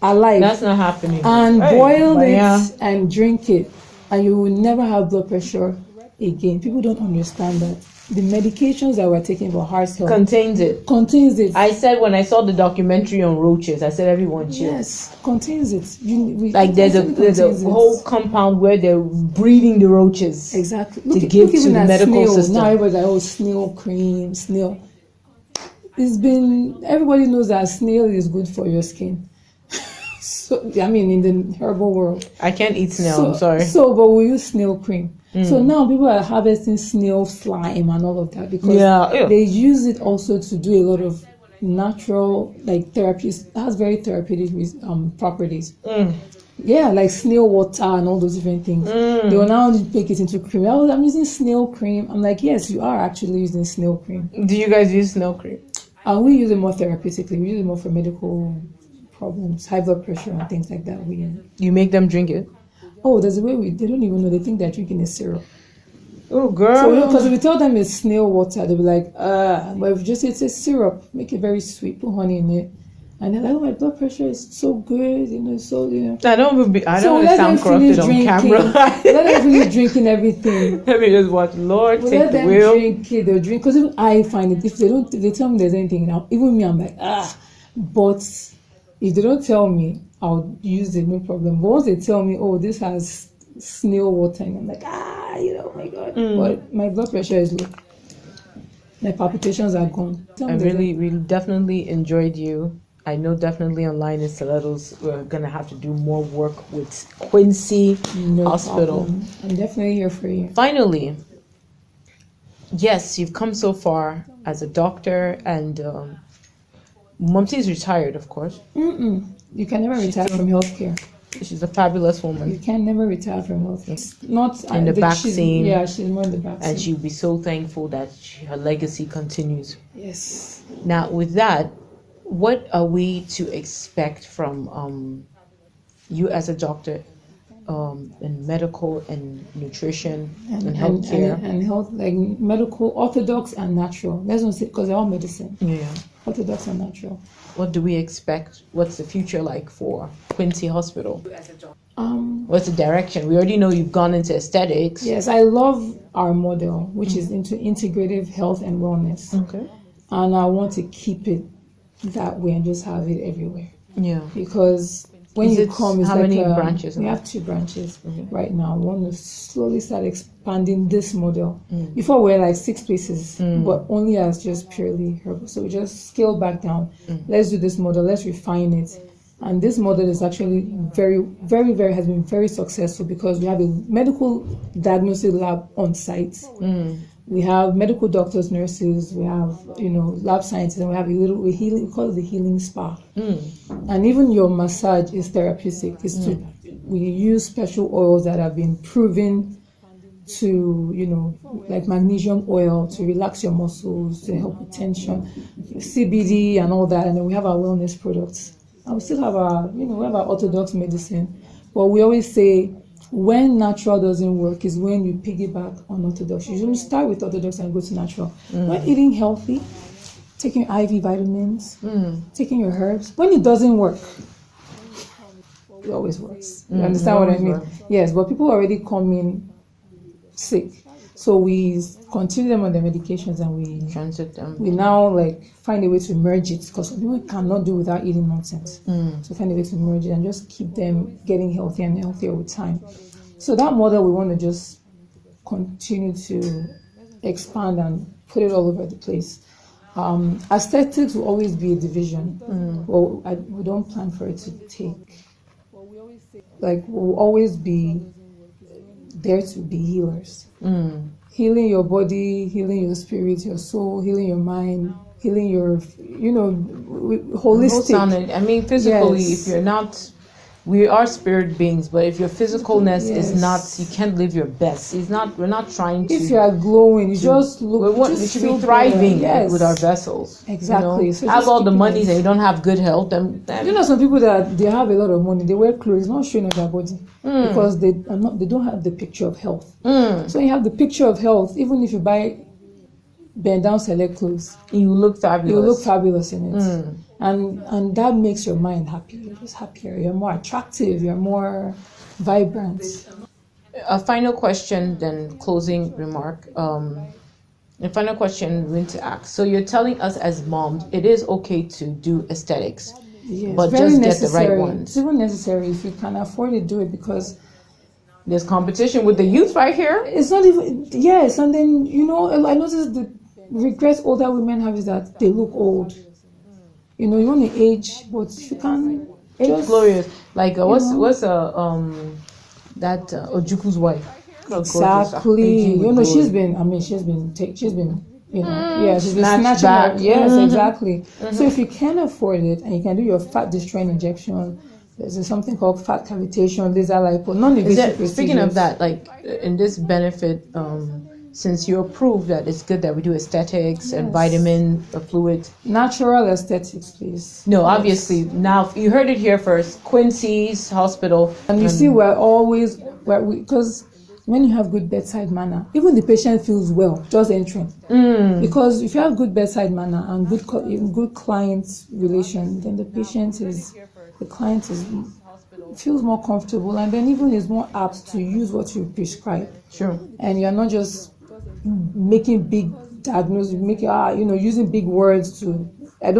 alive That's not happening. and Hey, boil but it yeah. and drink it, and you will never have blood pressure again. People don't understand that. the medications that we're taking for heart health Contains it. contains it. I said when I saw the documentary on roaches, I said everyone chill. Yes, contains it. Like there's a whole compound where they're breeding the roaches. Exactly. To give to the medical snail. system. Now everybody's like, oh, snail cream, snail. Everybody knows that snail is good for your skin. So, I mean, in the herbal world. I can't eat snail, I'm sorry. But we use snail cream. So now people are harvesting snail slime and all of that because they use it also to do a lot of natural, like therapies. It has very therapeutic properties. Yeah, like snail water and all those different things. They will now make it into cream. I'm using snail cream. I'm like, yes, you are actually using snail cream. Do you guys use snail cream? We use it more therapeutically. We use it more for medical problems, high blood pressure and things like that. You make them drink it? Oh, there's a way they don't even know. They think they're drinking a syrup. Oh, girl. So, because if we tell them it's snail water, they'll be like, but if you just say it's a syrup, make it very sweet, put honey in it. And they're like, oh, my blood pressure is so good, I don't want to sound corrupted on camera. Let them finish drinking everything. Let me just watch. Lord, take let the them wheel. drink it, they'll drink. Because even I find it, if they tell me there's anything now, even me, I'm like, But if they don't tell me, I'll use it, no problem. But once they tell me, oh, this has snail water, and I'm like, oh my God. But my blood pressure is low. My palpitations are gone. I really definitely enjoyed you. I know definitely on Lyoninstylettoes we're going to have to do more work with Quincy Hospital. Problem. I'm definitely here for you. Finally, yes, you've come so far as a doctor and Mumsy is retired, of course. You can never retire from healthcare. She's a fabulous woman. You can never retire from healthcare. Not in the back scene. Yeah, she's more in the back scene. And she'll be so thankful that her legacy continues. Yes. Now, with that, what are we to expect from you as a doctor in medical and nutrition and healthcare? And health, like medical, orthodox and natural. Let's not say, because they're all medicine. Yeah. Orthodox and natural. What do we expect? What's the future like for Quincy Hospital? What's the direction? We already know you've gone into aesthetics. Yes, I love our model, which is into integrative health and wellness. Okay. And I want to keep it that way and just have it everywhere. Yeah. Because when you come, it's how like many branches? We have 2 branches right now. We want to slowly start expanding this model. Before we were like 6 places, but only as just purely herbal. So we just scale back down. Let's do this model. Let's refine it. And this model is actually very, very, very has been very successful because we have a medical diagnostic lab on site. We have medical doctors, nurses, we have, lab scientists, and we have we call it the healing spa. And even your massage is therapeutic. We use special oils that have been proven to, like magnesium oil to relax your muscles, to help with tension, CBD and all that. And then we have our wellness products. And we still have we have our orthodox medicine. But we always say, when natural doesn't work is when you piggyback on orthodox. You shouldn't start with orthodox and go to natural. When eating healthy, taking IV vitamins, taking your herbs, when it doesn't work, it always works. You understand what I mean? Yes, but people already come in sick. So we continue them on their medications and we transit them. We now find a way to merge it because people cannot do without eating nonsense. So find a way to merge it and just keep them getting healthier and healthier with time. So that model we want to just continue to expand and put it all over the place. Aesthetics will always be a division. Well, we don't plan for it to take. We'll always be there to be healers. Healing your body, healing your spirit, your soul, healing your mind, healing your, holistic. I mean, physically, if you're not, we are spirit beings, but if your physicalness is not, you can't live your best. We're not trying to. If you are glowing, you just look. We should be thriving with our vessels. Exactly. So have all the money and you don't have good health. Then some people that they have a lot of money, they wear clothes not showing off their body because they don't have the picture of health. So you have the picture of health, even if you buy bend down select clothes, you look fabulous. You look fabulous in it. And that makes your mind happy. You're just happier. You're more attractive. You're more vibrant. A final question, then closing remark. The final question I'm going to ask. So you're telling us as moms, it is okay to do aesthetics, Yes, but very just necessary. get the right ones. It's even necessary if you can afford to do it, because There's competition with the youth right here. it's not even, yes, and then, you know, I noticed the regret older women have is that they look old. You know, you want to age, but if you can It's glorious. Like what's Ojuku's wife? Exactly. You know, she's been, you know, yeah, she's been snatching back. Yes, exactly. So if you can afford it and you can do your fat destroying injection, there's something called fat cavitation, laser lipo, non-invasive procedures. Speaking of that, like in this benefit, since you approved that it's good that we do aesthetics and vitamin fluid. Natural aesthetics, please. No, obviously. Now, you heard it here first. Quincy's Hospital. And you see, because when you have good bedside manner, even the patient feels well just entering. Because if you have good bedside manner and good client relation, then the client feels more comfortable, and then even is more apt to use what you prescribe. Sure. And you're not just making big diagnosis, using big words to. I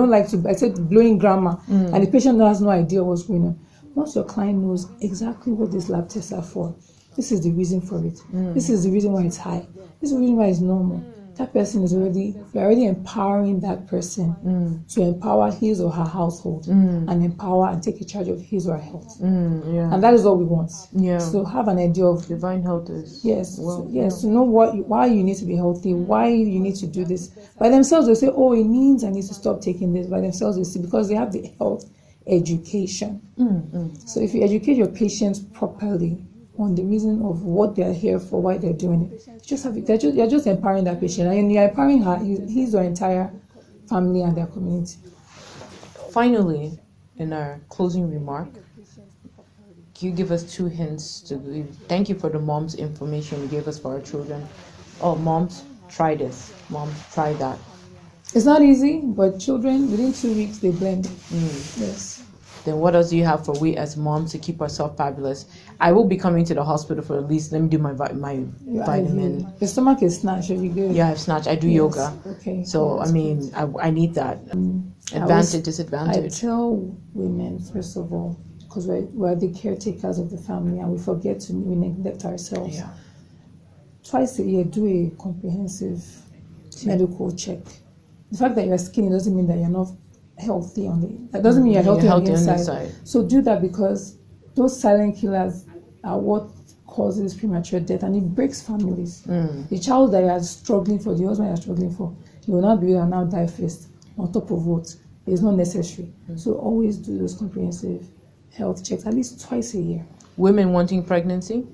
said blowing grammar, and the patient has no idea what's going on. Once your client knows exactly what these lab tests are for, this is the reason for it. This is the reason why it's high. This is the reason why it's normal. That person you're already empowering that person to empower his or her household and empower and take charge of his or her health. And that is what we want. Yeah. So have an idea of divine health is to know why you need to be healthy, why you need to do this. By themselves they say, oh, it means I need to stop taking this. By themselves they see, because they have the health education. So if you educate your patients properly on the reason of what they're here for, why they're doing it, you're just empowering that patient, and you're empowering his or entire family and their community. Finally, in our closing remark, can you give us 2 hints to give? Thank you for the mom's information you gave us for our children. Oh, moms, try this. Moms, try that. It's not easy, but children, within 2 weeks, they blend. Yes. Then what else do you have for we as moms to keep ourselves fabulous? I will be coming to the hospital for at least, let me do my vitamin. Your stomach is snatched, are you good? Yeah, I have snatched. I do yoga. Okay. So, I need that. Advantage, disadvantage. I tell women, first of all, because we're the caretakers of the family and we neglect ourselves. Yeah. Twice a year, do a comprehensive medical check. The fact that you're skinny doesn't mean that you're not healthy that doesn't mean you're healthy on the inside. So do that, because those silent killers are what causes premature death, and it breaks families. The child that you are struggling for, the husband you are struggling for, you will not be able to now die first on top of what is not necessary. So always do those comprehensive health checks at least twice a year. Women wanting pregnancy,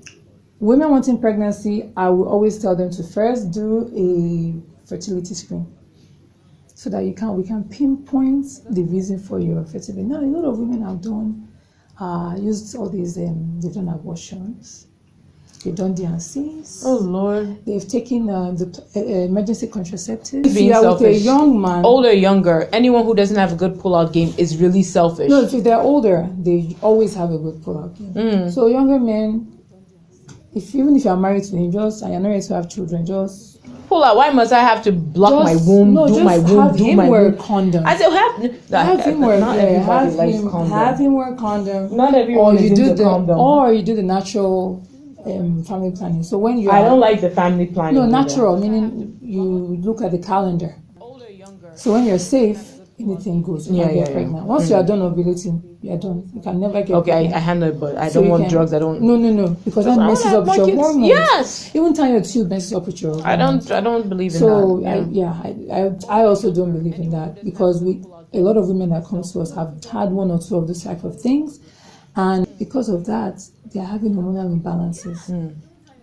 I will always tell them to first do a fertility screen, so that we can pinpoint the reason for your fertility. Now, a lot of women have used all these, they've done abortions, they've done DNCs. Oh Lord. They've taken the emergency contraceptives. If you are with a young man, older, younger, anyone who doesn't have a good pull-out game is really selfish. No, if they're older, they always have a good pull-out game. So younger men, even if you're married to him, and you're not ready to have children, just pull out. Why must I have to block my womb? Wear condom. I said, have him wear. Have him wear condom. Not everyone is into condom. Or you do the natural family planning. So when I don't like the family planning. No, natural meaning you look at the calendar. So when you're safe, anything goes. You can get pregnant. Once you are done ovulating, you are done. You can never get pregnant. I handle it, but I don't want drugs. I don't. No, because that messes up with your hormones. Yes. Even tying your tube messes up with your hormones. I don't believe in that. I also don't believe in that, because a lot of women that come to us have had 1 or 2 of this type of things, and because of that, they are having hormonal imbalances.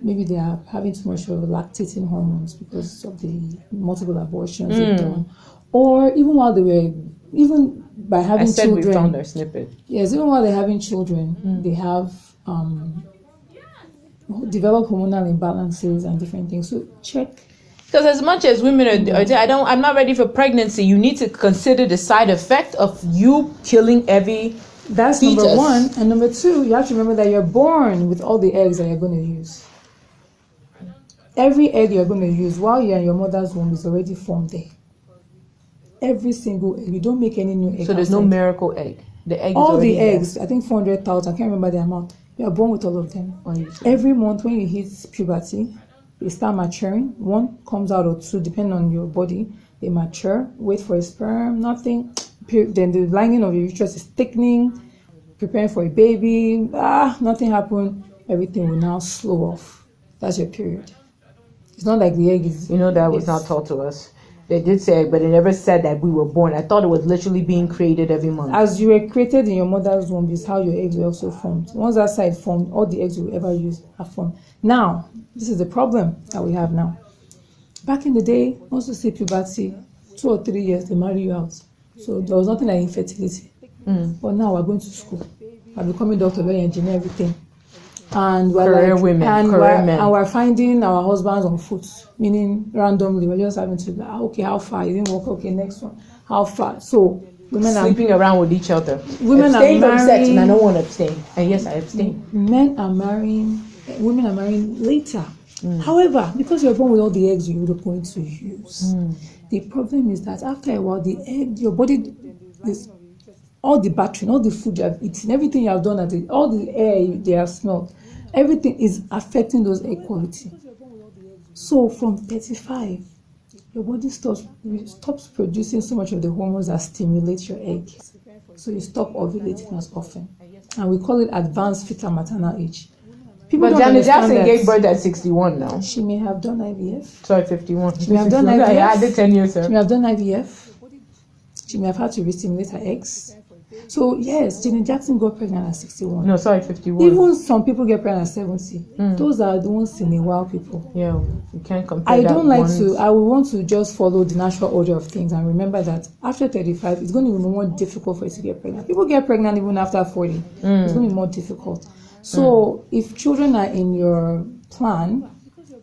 Maybe they are having too much of lactating hormones because of the multiple abortions they've done. Or even while by having children. We found their snippet. Yes, even while they're having children, they have develop hormonal imbalances and different things. So check. Because as much as women I'm not ready for pregnancy, you need to consider the side effect of you killing every That's fetus. Number 1. And number 2, you have to remember that you're born with all the eggs that you're going to use. Every egg you're going to use while you're in your mother's womb is already formed there. Every single egg. You don't make any new egg. So there's no miracle egg. The egg is all already the eggs, there. I think 400,000, I can't remember the amount. You are born with all of them. Every month when you hit puberty, they start maturing. One comes out or two, depending on your body. They mature, wait for a sperm, nothing. Then the lining of your uterus is thickening, preparing for a baby. Nothing happened. Everything will now slow off. That's your period. It's not like the egg is... that was not taught to us. They did say, but they never said that we were born. I thought it was literally being created every month. As you were created in your mother's womb is how your eggs were also formed. Once that side formed, all the eggs you will ever use are formed. Now, this is the problem that we have now. Back in the day, once you see puberty, 2 or 3 years, they marry you out. So there was nothing like infertility. But now we're going to school. We're becoming doctor, we're engineer, everything. And we're career women, career men. And we're finding our husbands on foot, meaning randomly. We're just having to be like, okay, how far? It didn't work. Okay, next one. How far? So women sleeping around with each other. Women abstain are marrying, from sex, and I don't want to abstain. And yes, I abstain. Men are marrying. Women are marrying later. However, because you're born with all the eggs you're going to use, the problem is that after a while, the egg, your body is all the battery, all the food you have eaten, everything you have done at it, all the air they have smelled, everything is affecting those egg quality. So from 35, your body stops producing so much of the hormones that stimulate your egg. So you stop ovulating as often. And we call it advanced fetal maternal age. People but Janet Jackson gave birth at 61 now. She may have done IVF. Sorry, 51. She may have done IVF. I did 10 years, sir. She may have done IVF. She may have had to re-stimulate her eggs. So yes, Janet Jackson got pregnant at 61. No, sorry, 51. Even some people get pregnant at 70. Those are the ones in a while people. Yeah, you can't compare. I don't like to. I would want to just follow the natural order of things and remember that after 35, it's going to be more difficult for you to get pregnant. People get pregnant even after 40. It's going to be more difficult. So if children are in your plan,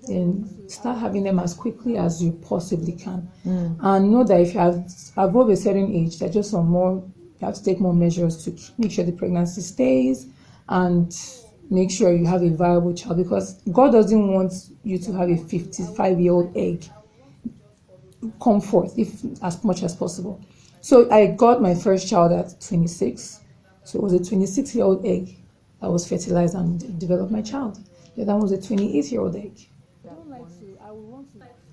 then start having them as quickly as you possibly can. And know that if you have above a certain age, there's just some more, you have to take more measures to make sure the pregnancy stays and make sure you have a viable child, because God doesn't want you to have a 55-year-old egg come forth as much as possible. So I got my first child at 26. So it was a 26-year-old egg that was fertilized and developed my child. The other one was a 28-year-old egg.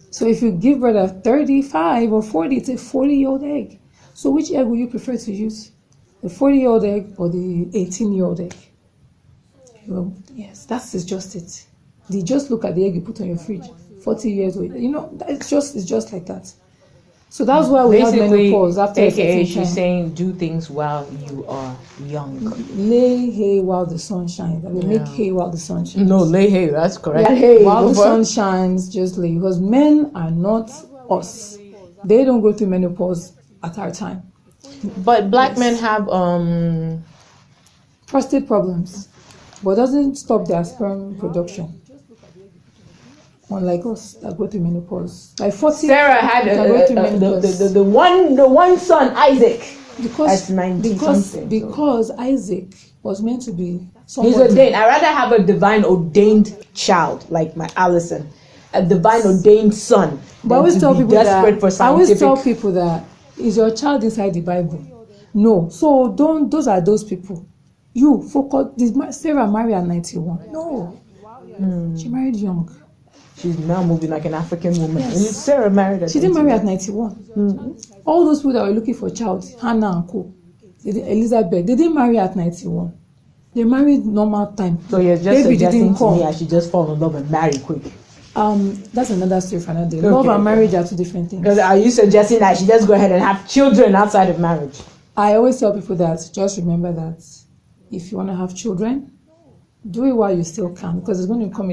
So if you give birth at 35 or 40, it's a 40-year-old egg. So which egg would you prefer to use? The 40-year-old egg or the 18-year-old egg? Well, yes, that's just it. You just look at the egg you put on your fridge. 40 years old. It's just like that. So that's why we have menopause after AKA she's saying do things while you are young. Lay hay while the sun shines. I mean, make hay while the sun shines. No, lay hay, that's correct. Yeah, hay. While the sun shines, just lay. Because men are not us. They don't go through menopause at our time. But black men have prostate problems, but doesn't stop their sperm production. Unlike us that go through menopause. Like 40. Sarah had the one son, Isaac. Because Isaac was meant to be somebody. He's ordained. I'd rather have a divine ordained child like my Allison, a divine ordained son. But I always tell people that is your child inside the Bible? No. So those are those people. You focus. Did Sarah marry at 91? No. She married young. She's now moving like an African woman. Yes. Sarah married at 91. She didn't marry at 91. All those people that were looking for a child, Hannah and co, Elizabeth, they didn't marry at 91. They married normal time. So you're just suggesting to me I should just fall in love and marry quick. That's another story for another day. Love and marriage are two different things. Because are you suggesting that I should just go ahead and have children outside of marriage? I always tell people that just remember that if you want to have children, do it while you still can, because it's going to come.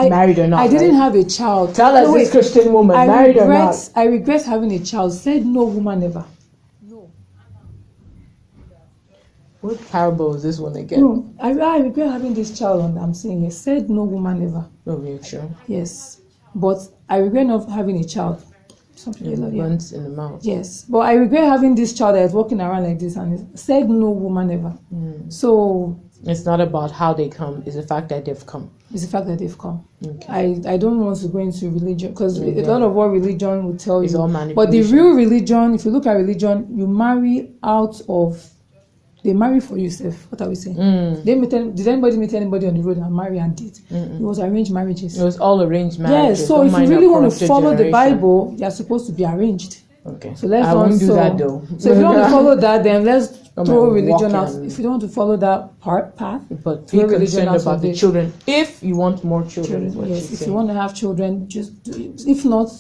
Married or not? I didn't have a child. Tell us this Christian woman, married or not? I regret having a child. Said no woman ever. No. What parable is this one again? No, I regret having this child. And I'm saying yes. Said no woman ever. Oh, you're sure? Yes, but I regret not having a child. Once in the mouth. Yes, but I regret having this child that is walking around like this and said no woman ever. So It's not about how they come, it's the fact that they've come. It's the fact that they've come. Okay. I don't want to go into religion because a lot of what religion will tell It's you. all But the manipulation. real religion, if you look at religion, you marry out of. They marry for you, Seth. What are we saying? Did anybody meet anybody on the road and marry and date? It was arranged marriages. It was all arranged marriages. Yes, so Don't if you mind really our want to corrupted follow the generation. Bible, they are supposed to be arranged. Okay. So let's I not. won't do that though. So if you want to follow that, then let's throw I'm religion walking out. and- If you don't want to follow that path, But throw be religion concerned out about of the it. children. If you want more children, is what Yes, she's if saying. you want to have children, just do it. If not,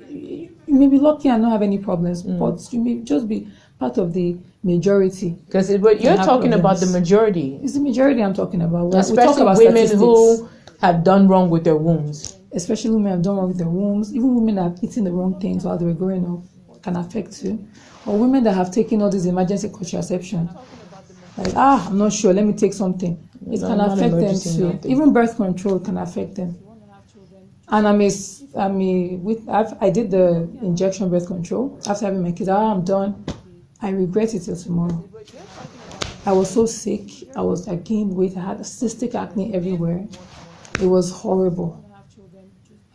you may be lucky and not have any problems, but you may just be part of the majority. Because but you're have talking about the problems. majority, It's the majority I'm talking about. We talk especially about women statistics. who have done wrong with their wombs. Especially women have done wrong with their wombs. Even women that have eaten the wrong things while they were growing up can affect you. Or women that have taken all these emergency contraception. Like, I'm not sure, let me take something. It No, can not affect them emergency, too. nothing. Even birth control can affect them. And I did the injection birth control after having my kids. I'm done. I regret it till tomorrow. I was so sick. I gained weight. I had cystic acne everywhere. It was horrible.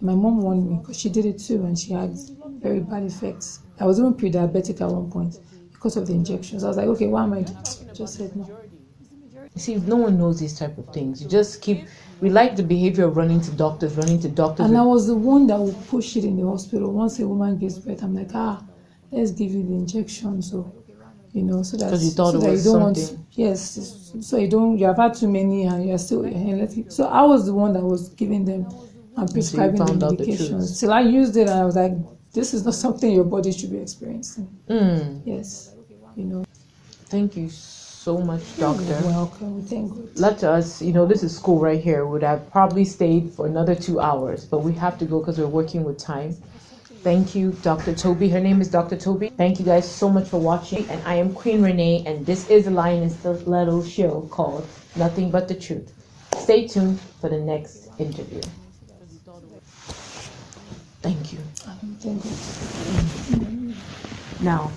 My mom warned me because she did it too, and she had very bad effects. I was even pre-diabetic at one point because of the injections. I was like, okay, why am I doing? Just said no. You see, no one knows these type of things. You just we like the behavior of running to doctors. And I was the one that would push it in the hospital. Once a woman gives birth, I'm like, let's give you the injection, so so that Because you thought so it that was you don't something. yes, so you have had too many and you're still so I was the one that was giving them and prescribing the found out the medications. truth. Till I used it and I was like, this is not something your body should be experiencing. Yes, Thank you so much, doctor. You're welcome. Thank God. Let us, this is school right here. Would have probably stayed for another 2 hours, but we have to go because we're working with time. Thank you, Dr. Tobi. Her name is Dr. Tobi. Thank you guys so much for watching. And I am Queen Renee, and this is a Lyoninstylettoes show called Nothing But the Truth. Stay tuned for the next interview. Thank you. Thank God. Now,